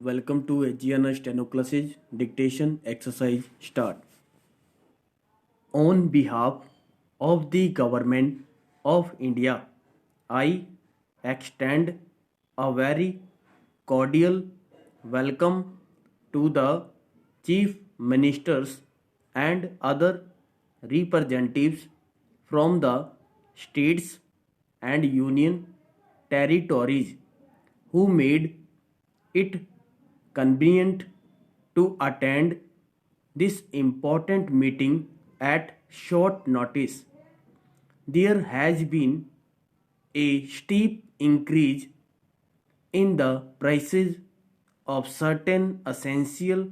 Welcome to Agiana Steno Classes Dictation Exercise Start. On behalf of the Government of India, I extend a very cordial welcome to the Chief Ministers and other representatives from the states and union territories who made it convenient to attend this important meeting at short notice. There has been a steep increase in the prices of certain essential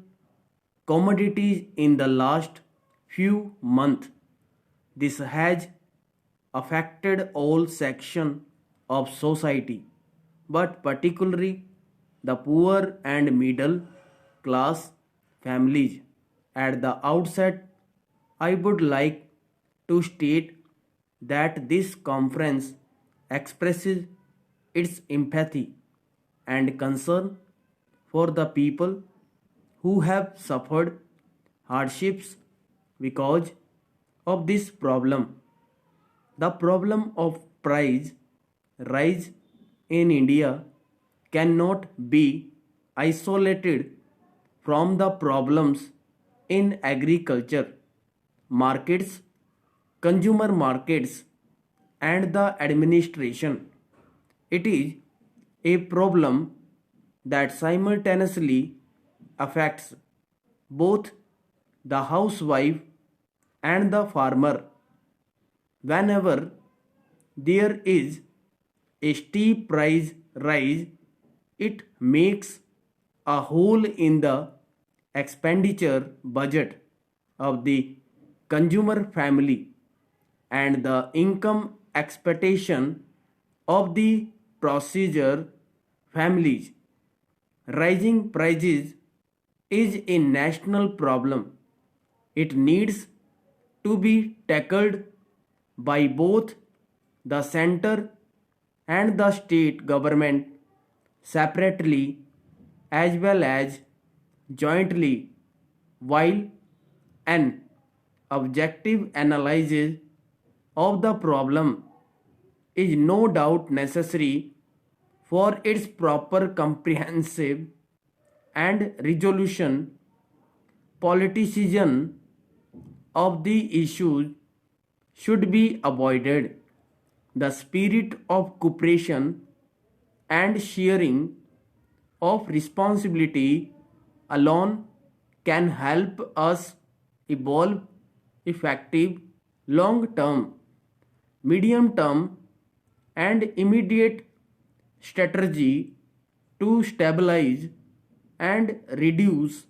commodities in the last few months. This has affected all sections of society, but particularly the poor and middle class families. At the outset, I would like to state that this conference expresses its empathy and concern for the people who have suffered hardships because of this problem. The problem of price rise in India cannot be isolated from the problems in agriculture, markets, consumer markets, and the administration. It is a problem that simultaneously affects both the housewife and the farmer. Whenever there is a steep price rise, it makes a hole in the expenditure budget of the consumer family and the income expectation of the procedure families. Rising prices is a national problem. It needs to be tackled by both the center and the state government separately as well as jointly, while an objective analysis of the problem is no doubt necessary for its proper comprehensive and resolution. Politicization of the issues should be avoided. The spirit of cooperation and sharing of responsibility alone can help us evolve effective long term, medium term, and immediate strategy to stabilize and reduce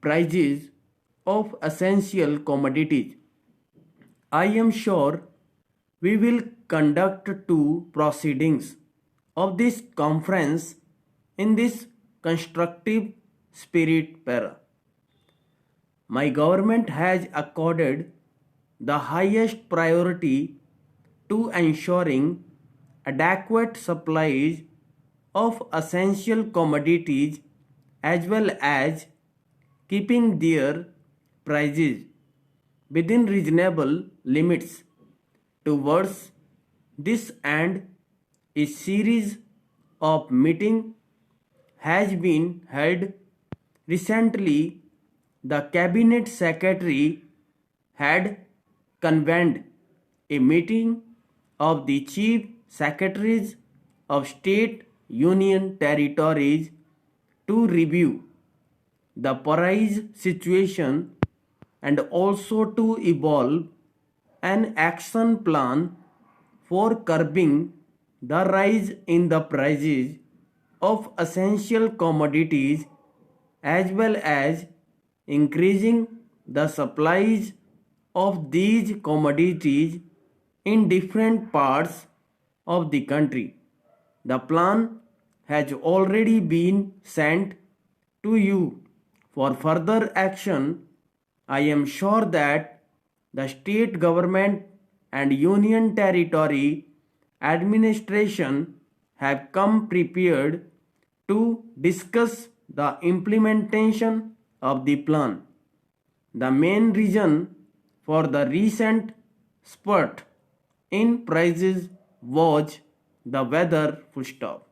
prices of essential commodities. I am sure we will conduct two proceedings of this conference in this constructive spirit. My government has accorded the highest priority to ensuring adequate supplies of essential commodities as well as keeping their prices within reasonable limits. Towards this end, a series of meetings has been held. Recently, the Cabinet Secretary had convened a meeting of the Chief Secretaries of State Union Territories to review the price situation and also to evolve an action plan for curbing the rise in the prices of essential commodities as well as increasing the supplies of these commodities in different parts of the country. The plan has already been sent to you for further action. I am sure that the state government and union territory administration have come prepared to discuss the implementation of the plan. The main reason for the recent spurt in prices was the weather. Full stop.